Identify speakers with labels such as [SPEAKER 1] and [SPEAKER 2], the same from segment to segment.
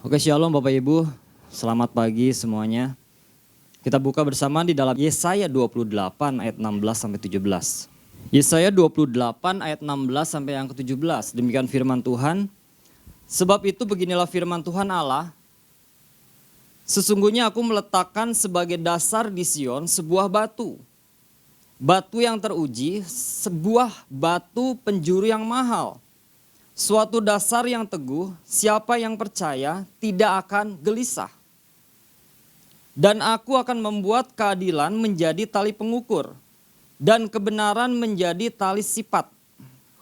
[SPEAKER 1] Oke, Shalom Bapak Ibu, selamat pagi semuanya. Kita buka bersama di dalam Yesaya 28 ayat 16 sampai 17. Yesaya 28 ayat 16 sampai yang ke-17. Demikian firman Tuhan. Sebab itu beginilah firman Tuhan Allah. Sesungguhnya aku meletakkan sebagai dasar di Sion sebuah batu. Batu yang teruji, sebuah batu penjuru yang mahal. Suatu dasar yang teguh, siapa yang percaya tidak akan gelisah. Dan aku akan membuat keadilan menjadi tali pengukur, dan kebenaran menjadi tali sipat.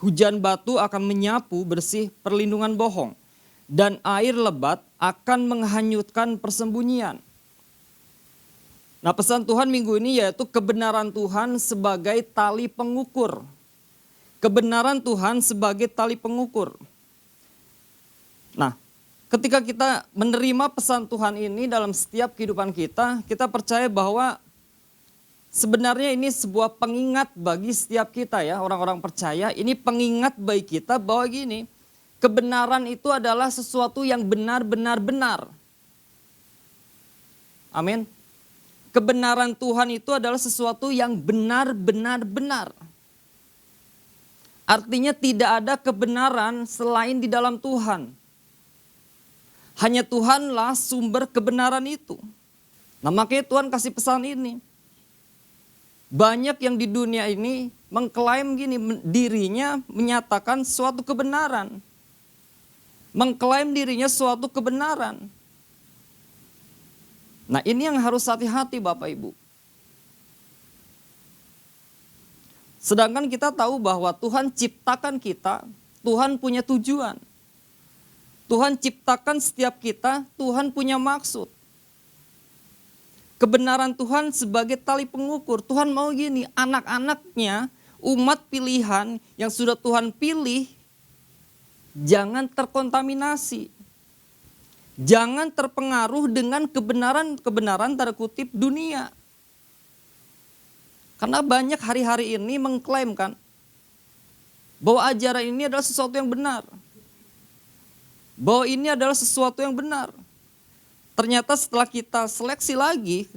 [SPEAKER 1] Hujan batu akan menyapu bersih perlindungan bohong, dan air lebat akan menghanyutkan persembunyian. Nah, pesan Tuhan minggu ini yaitu kebenaran Tuhan sebagai tali pengukur. Kebenaran Tuhan sebagai tali pengukur. Nah, ketika kita menerima pesan Tuhan ini dalam setiap kehidupan kita, kita percaya bahwa sebenarnya ini sebuah pengingat bagi setiap kita ya, orang-orang percaya. Ini pengingat bagi kita bahwa gini, kebenaran itu adalah sesuatu yang benar-benar benar. Amin. Kebenaran Tuhan itu adalah sesuatu yang benar-benar benar. Artinya tidak ada kebenaran selain di dalam Tuhan. Hanya Tuhanlah sumber kebenaran itu. Nah, makanya Tuhan kasih pesan ini. Banyak yang di dunia ini mengklaim gini, dirinya menyatakan suatu kebenaran. Mengklaim dirinya suatu kebenaran. Nah, ini yang harus hati-hati Bapak Ibu. Sedangkan kita tahu bahwa Tuhan ciptakan kita, Tuhan punya tujuan. Tuhan ciptakan setiap kita, Tuhan punya maksud. Kebenaran Tuhan sebagai tali pengukur. Tuhan mau gini, anak-anaknya, umat pilihan yang sudah Tuhan pilih, jangan terkontaminasi. Jangan terpengaruh dengan kebenaran tanda kutip dunia. Karena banyak hari-hari ini mengklaimkan bahwa ajaran ini adalah sesuatu yang benar. Bahwa ini adalah sesuatu yang benar. Ternyata setelah kita seleksi lagi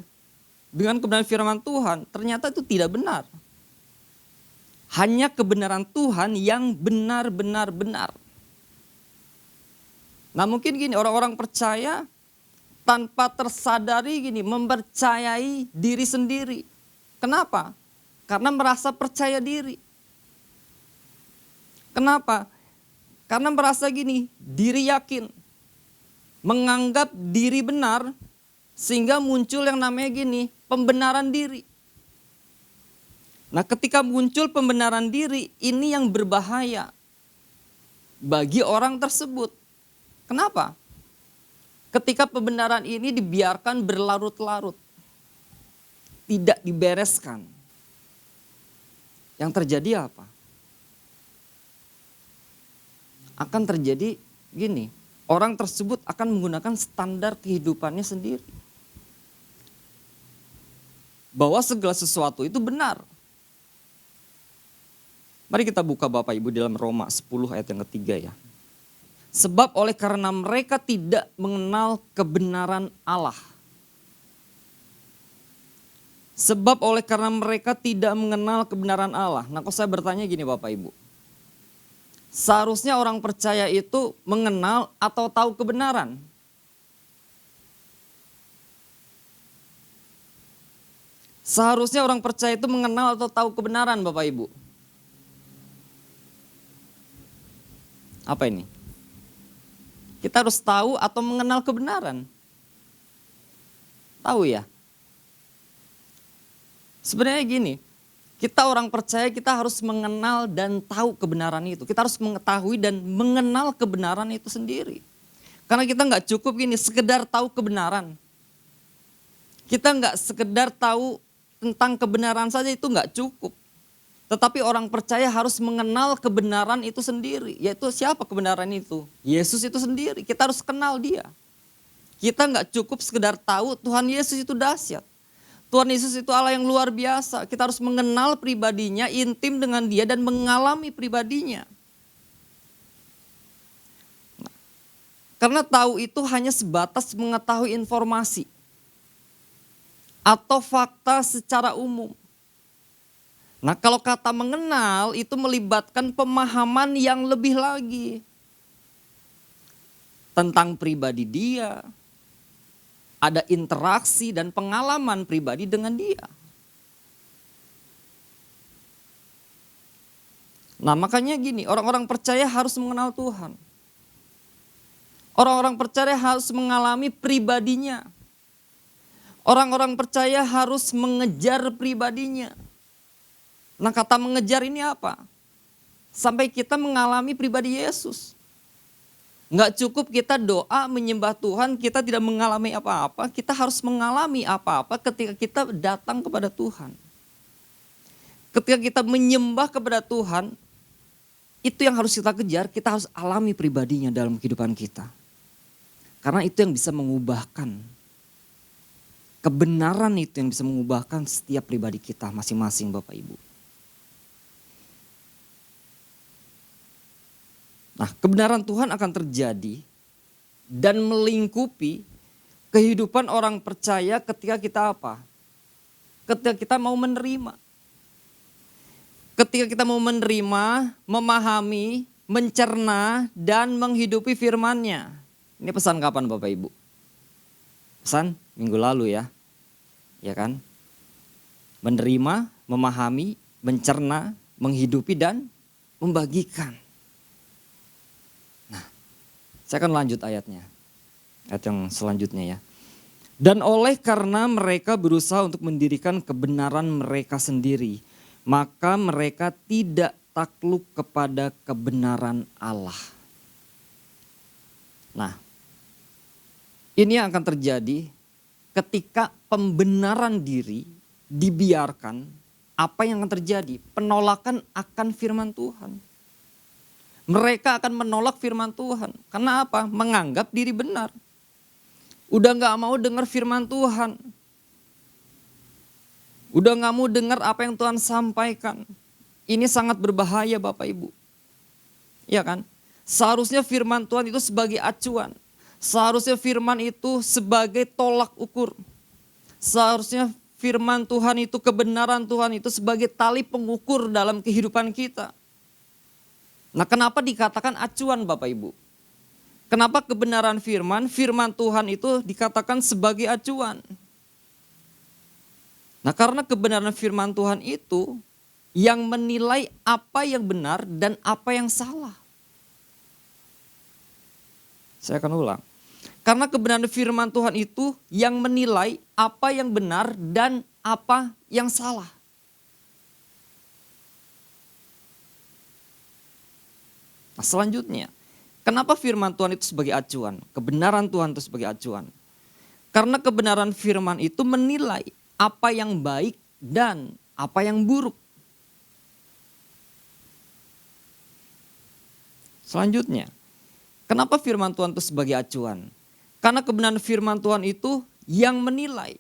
[SPEAKER 1] dengan kebenaran firman Tuhan, ternyata itu tidak benar. Hanya kebenaran Tuhan yang benar-benar benar. Nah, mungkin gini, orang-orang percaya tanpa tersadari gini, mempercayai diri sendiri. Kenapa? Karena merasa percaya diri. Kenapa? Karena merasa gini, diri yakin. Menganggap diri benar, sehingga muncul yang namanya gini, pembenaran diri. Nah, ketika muncul pembenaran diri, ini yang berbahaya bagi orang tersebut. Kenapa? Ketika pembenaran ini dibiarkan berlarut-larut. Tidak dibereskan. Yang terjadi apa? Akan terjadi gini, orang tersebut akan menggunakan standar kehidupannya sendiri. Bahwa segala sesuatu itu benar. Mari kita buka Bapak Ibu dalam Roma 10 ayat yang ketiga ya. Sebab oleh karena mereka tidak mengenal kebenaran Allah. Sebab oleh karena mereka tidak mengenal kebenaran Allah. Nah, kok saya bertanya gini Bapak Ibu. Seharusnya orang percaya itu mengenal atau tahu kebenaran. Seharusnya orang percaya itu mengenal atau tahu kebenaran Bapak Ibu. Apa ini? Kita harus tahu atau mengenal kebenaran. Tahu ya? Sebenarnya gini, kita orang percaya kita harus mengenal dan tahu kebenaran itu. Kita harus mengetahui dan mengenal kebenaran itu sendiri. Karena kita nggak cukup gini, sekedar tahu kebenaran. Kita nggak sekedar tahu tentang kebenaran saja, itu nggak cukup. Tetapi orang percaya harus mengenal kebenaran itu sendiri. Yaitu siapa kebenaran itu? Yesus itu sendiri, kita harus kenal dia. Kita nggak cukup sekedar tahu Tuhan Yesus itu dahsyat. Tuhan Yesus itu Allah yang luar biasa. Kita harus mengenal pribadinya, intim dengan dia dan mengalami pribadinya. Karena tahu itu hanya sebatas mengetahui informasi atau fakta secara umum. Nah, kalau kata mengenal itu melibatkan pemahaman yang lebih lagi tentang pribadi dia, ada interaksi dan pengalaman pribadi dengan dia. Nah, makanya gini, orang-orang percaya harus mengenal Tuhan. Orang-orang percaya harus mengalami pribadinya. Orang-orang percaya harus mengejar pribadinya. Nah, kata mengejar ini apa? Sampai kita mengalami pribadi Yesus. Nggak cukup kita doa menyembah Tuhan, kita tidak mengalami apa-apa. Kita harus mengalami apa-apa ketika kita datang kepada Tuhan. Ketika kita menyembah kepada Tuhan, itu yang harus kita kejar, kita harus alami pribadinya dalam kehidupan kita. Karena itu yang bisa mengubahkan. Kebenaran itu yang bisa mengubahkan setiap pribadi kita masing-masing Bapak Ibu. Nah, kebenaran Tuhan akan terjadi dan melingkupi kehidupan orang percaya ketika kita apa? Ketika kita mau menerima. Ketika kita mau menerima, memahami, mencerna, dan menghidupi firman-Nya. Ini pesan kapan Bapak Ibu? Pesan minggu lalu ya. Ya kan? Menerima, memahami, mencerna, menghidupi, dan membagikan. Nah, saya akan lanjut ayatnya. Ayat yang selanjutnya ya. Dan oleh karena mereka berusaha untuk mendirikan kebenaran mereka sendiri, maka mereka tidak takluk kepada kebenaran Allah. Nah, ini yang akan terjadi ketika pembenaran diri dibiarkan. Apa yang akan terjadi? Penolakan akan firman Tuhan. Mereka akan menolak firman Tuhan. Karena apa? Menganggap diri benar. Udah gak mau dengar firman Tuhan. Udah gak mau dengar apa yang Tuhan sampaikan. Ini sangat berbahaya Bapak Ibu. Ya kan? Seharusnya firman Tuhan itu sebagai acuan. Seharusnya firman itu sebagai tolak ukur. Seharusnya firman Tuhan itu, kebenaran Tuhan itu sebagai tali pengukur dalam kehidupan kita. Nah, kenapa dikatakan acuan Bapak Ibu? Kenapa kebenaran firman Tuhan itu dikatakan sebagai acuan? Nah, karena kebenaran firman Tuhan itu yang menilai apa yang benar dan apa yang salah. Saya akan ulang. Karena kebenaran firman Tuhan itu yang menilai apa yang benar dan apa yang salah. Nah, selanjutnya, kenapa firman Tuhan itu sebagai acuan? Kebenaran Tuhan itu sebagai acuan. Karena kebenaran firman itu menilai apa yang baik dan apa yang buruk. Selanjutnya, kenapa firman Tuhan itu sebagai acuan? Karena kebenaran firman Tuhan itu yang menilai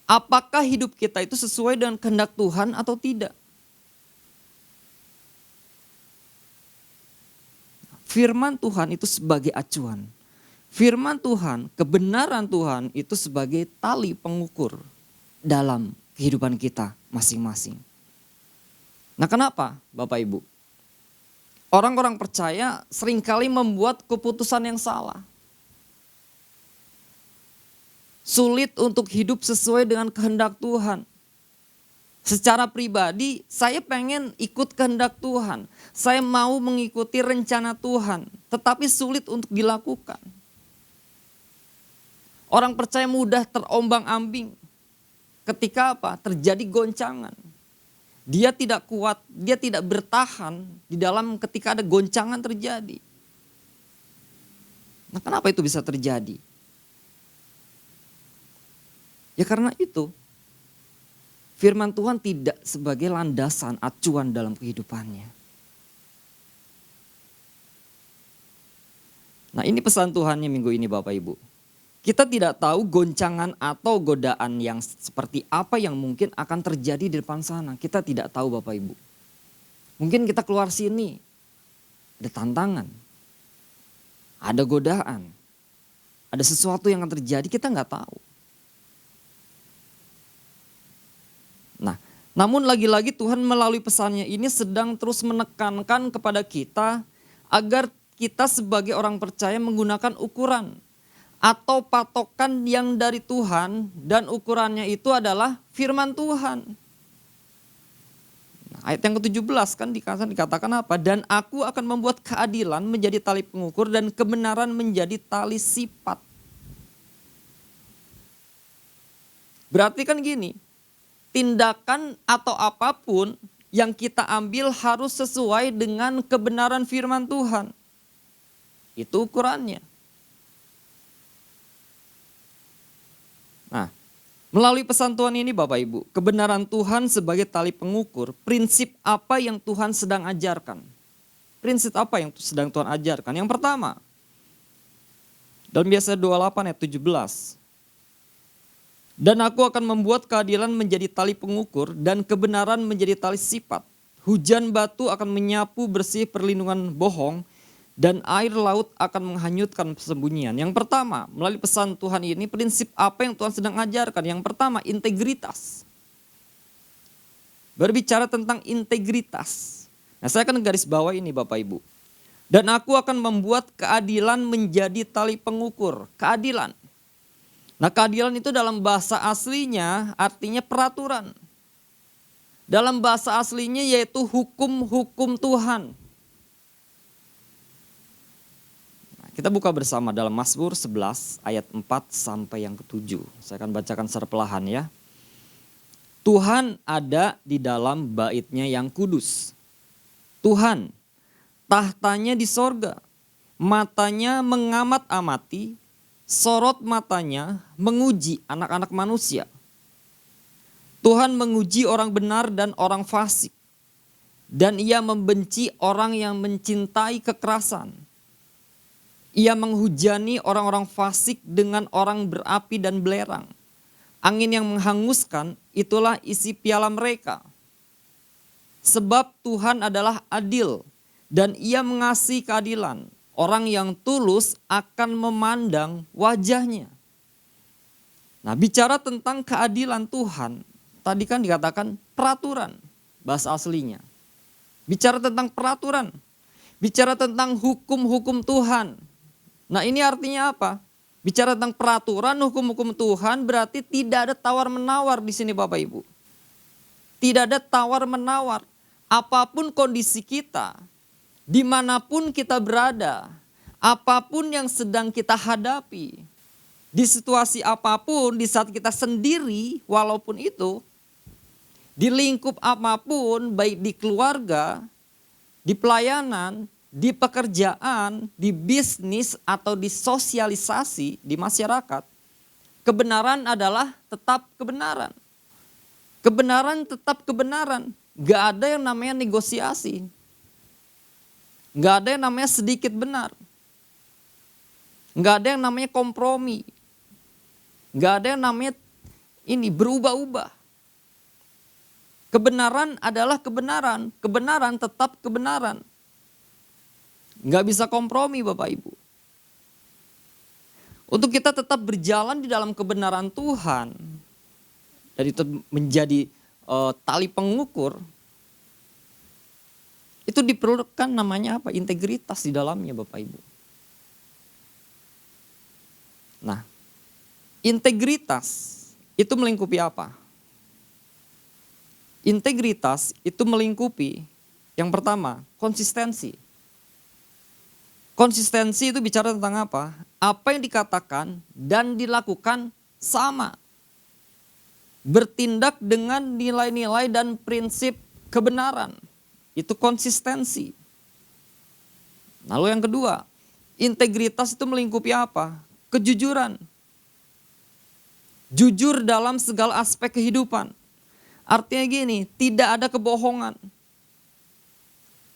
[SPEAKER 1] apakah hidup kita itu sesuai dengan kehendak Tuhan atau tidak. Firman Tuhan itu sebagai acuan. Firman Tuhan, kebenaran Tuhan itu sebagai tali pengukur dalam kehidupan kita masing-masing. Nah, kenapa Bapak Ibu? Orang-orang percaya seringkali membuat keputusan yang salah. Sulit untuk hidup sesuai dengan kehendak Tuhan. Secara pribadi, saya pengen ikut kehendak Tuhan. Saya mau mengikuti rencana Tuhan, tetapi sulit untuk dilakukan. Orang percaya mudah terombang-ambing. Ketika apa? Terjadi goncangan. Dia tidak kuat, dia tidak bertahan di dalam ketika ada goncangan terjadi. Nah, kenapa itu bisa terjadi? Ya karena itu. Firman Tuhan tidak sebagai landasan acuan dalam kehidupannya. Nah, ini pesan Tuhannya minggu ini Bapak Ibu. Kita tidak tahu goncangan atau godaan yang seperti apa yang mungkin akan terjadi di depan sana. Kita tidak tahu Bapak Ibu. Mungkin kita keluar sini, ada tantangan. ada godaan, ada sesuatu yang akan terjadi, kita nggak tahu. Nah, namun lagi-lagi Tuhan melalui pesannya ini sedang terus menekankan kepada kita agar kita sebagai orang percaya menggunakan ukuran atau patokan yang dari Tuhan, dan ukurannya itu adalah firman Tuhan. Nah, ayat yang ke-17 kan dikatakan apa? Dan aku akan membuat keadilan menjadi tali pengukur dan kebenaran menjadi tali sipat. Berarti kan gini, tindakan atau apapun yang kita ambil harus sesuai dengan kebenaran firman Tuhan. Itu ukurannya. Nah, melalui pesan Tuhan ini Bapak Ibu, kebenaran Tuhan sebagai tali pengukur, prinsip apa yang Tuhan sedang ajarkan? Prinsip apa yang sedang Tuhan ajarkan? Yang pertama, dalam Yesaya 28 ayat 17. Dan aku akan membuat keadilan menjadi tali pengukur dan kebenaran menjadi tali sipat. Hujan batu akan menyapu bersih perlindungan bohong dan air laut akan menghanyutkan persembunyian. Yang pertama, melalui pesan Tuhan ini, prinsip apa yang Tuhan sedang ajarkan? Yang pertama, integritas. Berbicara tentang integritas. Nah, saya akan garis bawah ini Bapak Ibu. Dan aku akan membuat keadilan menjadi tali pengukur. Keadilan. Nah, keadilan itu dalam bahasa aslinya artinya peraturan. Dalam bahasa aslinya yaitu hukum-hukum Tuhan. Kita buka bersama dalam Mazmur 11 ayat 4 sampai yang ke-7. Saya akan bacakan secara perlahan ya. Tuhan ada di dalam bait-Nya yang kudus. Tuhan, tahtanya di sorga. Matanya mengamat-amati, sorot matanya menguji anak-anak manusia. Tuhan menguji orang benar dan orang fasik. Dan Ia membenci orang yang mencintai kekerasan. Ia menghujani orang-orang fasik dengan orang berapi dan belerang. Angin yang menghanguskan, itulah isi piala mereka. Sebab Tuhan adalah adil dan Ia mengasihi keadilan. Orang yang tulus akan memandang wajahnya. Nah, bicara tentang keadilan Tuhan, tadi kan dikatakan peraturan, bahasa aslinya. Bicara tentang peraturan, bicara tentang hukum-hukum Tuhan. Nah, ini artinya apa? Bicara tentang peraturan hukum-hukum Tuhan berarti tidak ada tawar-menawar di sini Bapak Ibu. Tidak ada tawar-menawar. Apapun kondisi kita, dimanapun kita berada, apapun yang sedang kita hadapi, di situasi apapun, di saat kita sendiri walaupun itu, di lingkup apapun, baik di keluarga, di pelayanan, di pekerjaan, di bisnis, atau di sosialisasi di masyarakat, kebenaran adalah tetap kebenaran. Kebenaran tetap kebenaran. Gak ada yang namanya negosiasi. Gak ada yang namanya sedikit benar. Gak ada yang namanya kompromi. Gak ada yang namanya ini berubah-ubah. Kebenaran adalah kebenaran. Kebenaran tetap kebenaran. Nggak bisa kompromi Bapak Ibu. Untuk kita tetap berjalan di dalam kebenaran Tuhan, dan itu menjadi tali pengukur, itu diperlukan namanya apa? Integritas di dalamnya Bapak Ibu. Nah, integritas itu melingkupi apa? Integritas itu melingkupi yang pertama, konsistensi. Konsistensi itu bicara tentang apa? Apa yang dikatakan dan dilakukan sama. Bertindak dengan nilai-nilai dan prinsip kebenaran. Itu konsistensi. Lalu yang kedua, integritas itu melingkupi apa? Kejujuran. Jujur dalam segala aspek kehidupan. Artinya gini, tidak ada kebohongan.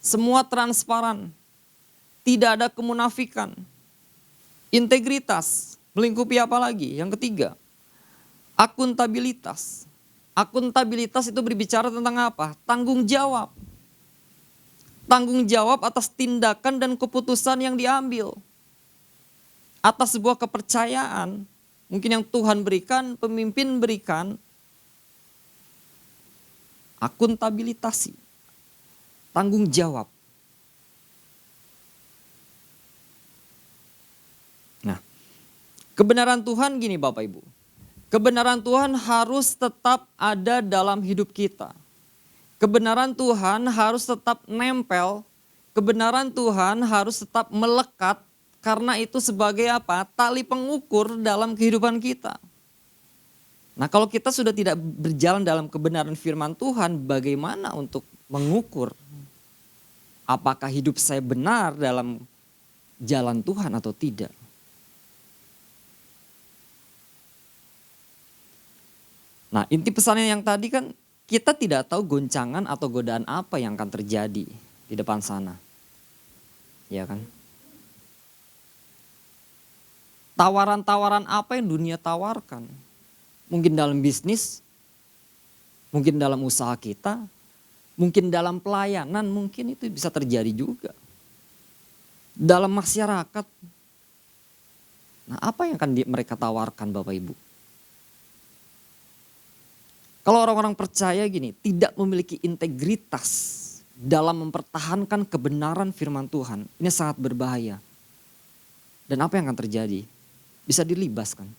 [SPEAKER 1] Semua transparan. Tidak ada kemunafikan. Integritas melingkupi apa lagi? Yang ketiga, akuntabilitas. Akuntabilitas itu berbicara tentang apa? Tanggung jawab. Tanggung jawab atas tindakan dan keputusan yang diambil. atas sebuah kepercayaan, mungkin yang Tuhan berikan, pemimpin berikan, akuntabilitas, tanggung jawab. Nah, kebenaran Tuhan gini Bapak Ibu. Kebenaran Tuhan harus tetap ada dalam hidup kita. Kebenaran Tuhan harus tetap nempel. Kebenaran Tuhan harus tetap melekat. Karena itu sebagai apa? Tali pengukur dalam kehidupan kita. Nah, kalau kita sudah tidak berjalan dalam kebenaran firman Tuhan, bagaimana untuk mengukur apakah hidup saya benar dalam jalan Tuhan atau tidak? Nah, inti pesannya yang tadi kan, kita tidak tahu goncangan atau godaan apa yang akan terjadi di depan sana. Ya kan? Tawaran-tawaran apa yang dunia tawarkan? Mungkin dalam bisnis, mungkin dalam usaha kita, mungkin dalam pelayanan, mungkin itu bisa terjadi juga. Dalam masyarakat. Nah, apa yang akan mereka tawarkan Bapak Ibu? Kalau orang-orang percaya gini, tidak memiliki integritas dalam mempertahankan kebenaran firman Tuhan, ini sangat berbahaya. Dan apa yang akan terjadi? Bisa dilibas kan?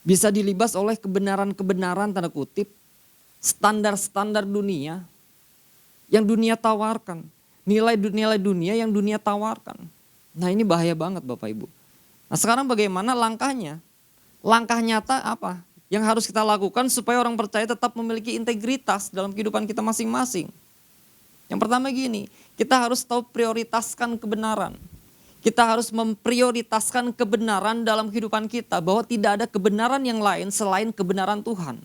[SPEAKER 1] Bisa dilibas oleh kebenaran-kebenaran tanda kutip, standar-standar dunia yang dunia tawarkan. Nilai-nilai dunia yang dunia tawarkan. Nah, ini bahaya banget Bapak Ibu. Nah, sekarang bagaimana langkahnya? Langkah nyata apa? Yang harus kita lakukan supaya orang percaya tetap memiliki integritas dalam kehidupan kita masing-masing. Yang pertama gini, kita harus tahu prioritaskan kebenaran. Kita harus memprioritaskan kebenaran dalam kehidupan kita, bahwa tidak ada kebenaran yang lain selain kebenaran Tuhan.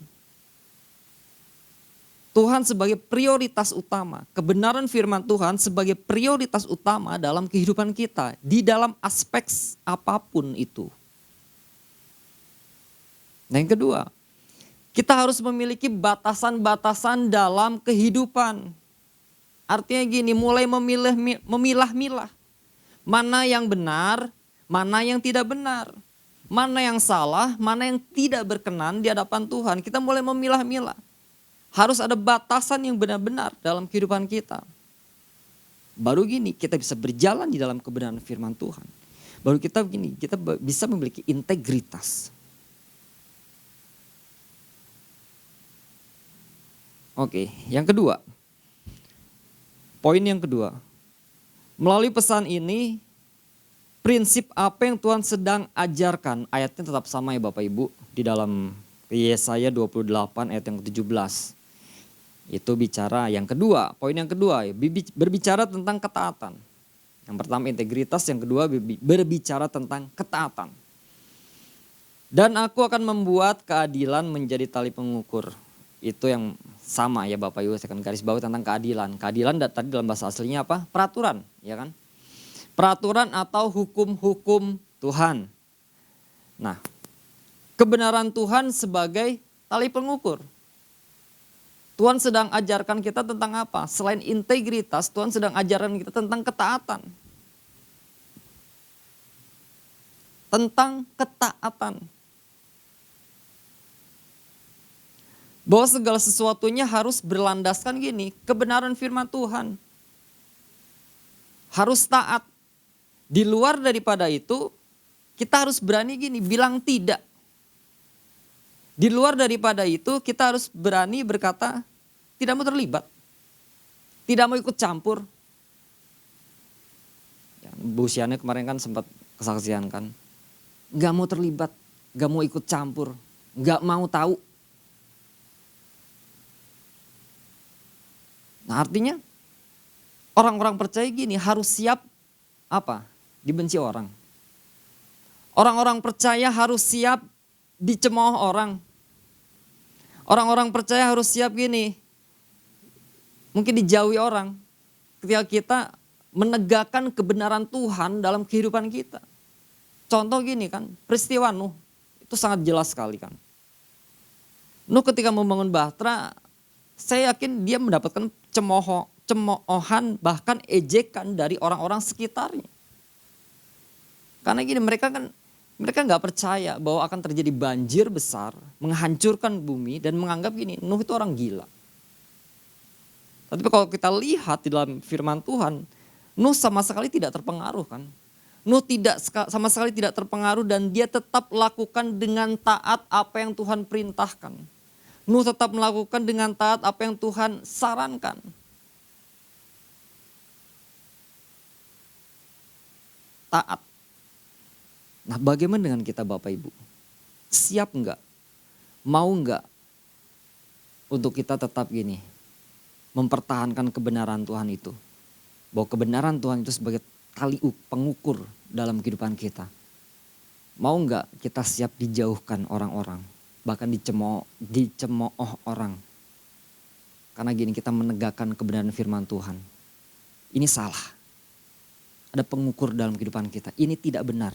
[SPEAKER 1] Tuhan sebagai prioritas utama, kebenaran firman Tuhan sebagai prioritas utama dalam kehidupan kita, di dalam aspek apapun itu. Nah, yang kedua, kita harus memiliki batasan-batasan dalam kehidupan. Artinya gini, mulai memilah-milah. Mana yang benar, mana yang tidak benar. Mana yang salah, mana yang tidak berkenan di hadapan Tuhan. Kita mulai memilah-milah. Harus ada batasan yang benar-benar dalam kehidupan kita. Baru gini kita bisa berjalan di dalam kebenaran firman Tuhan. Baru kita bisa memiliki integritas. Oke, yang kedua. Poin yang kedua. Melalui pesan ini, prinsip apa yang Tuhan sedang ajarkan, ayatnya tetap sama ya Bapak Ibu, di dalam Yesaya 28 ayat yang ke-17. Itu bicara yang kedua, poin yang kedua, berbicara tentang ketaatan. Yang pertama integritas, yang kedua berbicara tentang ketaatan. Dan aku akan membuat keadilan menjadi tali pengukur. Itu yang sama ya Bapak Ibu, saya akan garis bawahi tentang keadilan. Keadilan tadi dalam bahasa aslinya apa? Peraturan, ya kan? Peraturan atau hukum-hukum Tuhan. Nah, kebenaran Tuhan sebagai tali pengukur. Tuhan sedang ajarkan kita tentang apa? Selain integritas, Tuhan sedang ajarkan kita tentang ketaatan. Tentang ketaatan. Bahwa segala sesuatunya harus berlandaskan gini, kebenaran firman Tuhan. Harus taat. Di luar daripada itu, kita harus berani gini, bilang tidak. Di luar daripada itu, kita harus berani berkata, tidak mau terlibat. Tidak mau ikut campur. Ya, Bu Siana kemarin kan sempat kesaksian kan. Gak mau terlibat, gak mau ikut campur, gak mau tahu. Nah, artinya orang-orang percaya gini harus siap apa? Dibenci orang. Orang-orang percaya harus siap dicemooh orang. Orang-orang percaya harus siap gini. Mungkin dijauhi orang. Ketika kita menegakkan kebenaran Tuhan dalam kehidupan kita. Contoh gini kan, peristiwa Nuh. Itu sangat jelas sekali kan. Nuh ketika membangun bahtera, saya yakin dia mendapatkan cemoohan bahkan ejekan dari orang-orang sekitarnya. Karena gini, mereka kan Mereka nggak percaya bahwa akan terjadi banjir besar, menghancurkan bumi dan menganggap gini, Nuh itu orang gila. Tapi kalau kita lihat di dalam firman Tuhan, Nuh sama sekali tidak terpengaruh kan. Nuh sama sekali tidak terpengaruh dan dia tetap lakukan dengan taat apa yang Tuhan perintahkan. Nuh tetap melakukan dengan taat apa yang Tuhan sarankan. Taat. Nah, bagaimana dengan kita Bapak Ibu? Siap enggak? Mau enggak untuk kita tetap gini, mempertahankan kebenaran Tuhan itu? Bahwa kebenaran Tuhan itu sebagai tali pengukur dalam kehidupan kita. Mau enggak kita siap dijauhkan orang-orang, bahkan dicemooh orang. Karena gini, kita menegakkan kebenaran firman Tuhan. Ini salah. Ada pengukur dalam kehidupan kita. Ini tidak benar.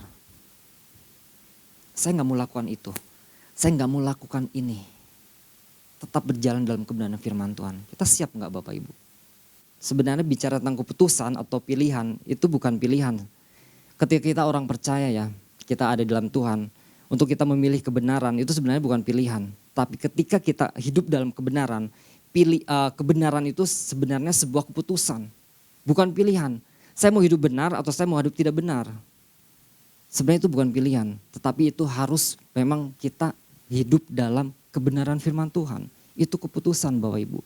[SPEAKER 1] Saya nggak mau lakukan itu. Saya nggak mau lakukan ini. Tetap berjalan dalam kebenaran firman Tuhan. Kita siap nggak Bapak Ibu? Sebenarnya bicara tentang keputusan atau pilihan, itu bukan pilihan. Ketika kita orang percaya ya, kita ada dalam Tuhan. Untuk kita memilih kebenaran, itu sebenarnya bukan pilihan. Tapi ketika kita hidup dalam kebenaran, kebenaran itu sebenarnya sebuah keputusan. Bukan pilihan. Saya mau hidup benar atau saya mau hidup tidak benar. Sebenarnya itu bukan pilihan, tetapi itu harus memang kita hidup dalam kebenaran firman Tuhan. Itu keputusan Bapak Ibu.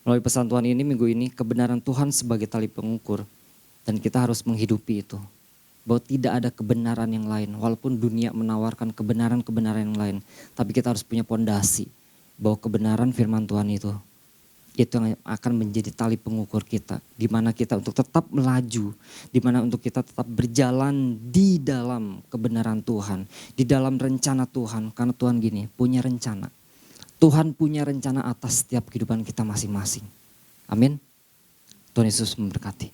[SPEAKER 1] Melalui pesan Tuhan ini minggu ini, kebenaran Tuhan sebagai tali pengukur. Dan kita harus menghidupi itu. Bahwa tidak ada kebenaran yang lain, walaupun dunia menawarkan kebenaran-kebenaran yang lain. Tapi kita harus punya pondasi bahwa kebenaran firman Tuhan itu yang akan menjadi tali pengukur kita. Di mana kita untuk tetap melaju, di mana untuk kita tetap berjalan di dalam kebenaran Tuhan, di dalam rencana Tuhan. Karena Tuhan gini, punya rencana. Tuhan punya rencana atas setiap kehidupan kita masing-masing. Amin. Tuhan Yesus memberkati.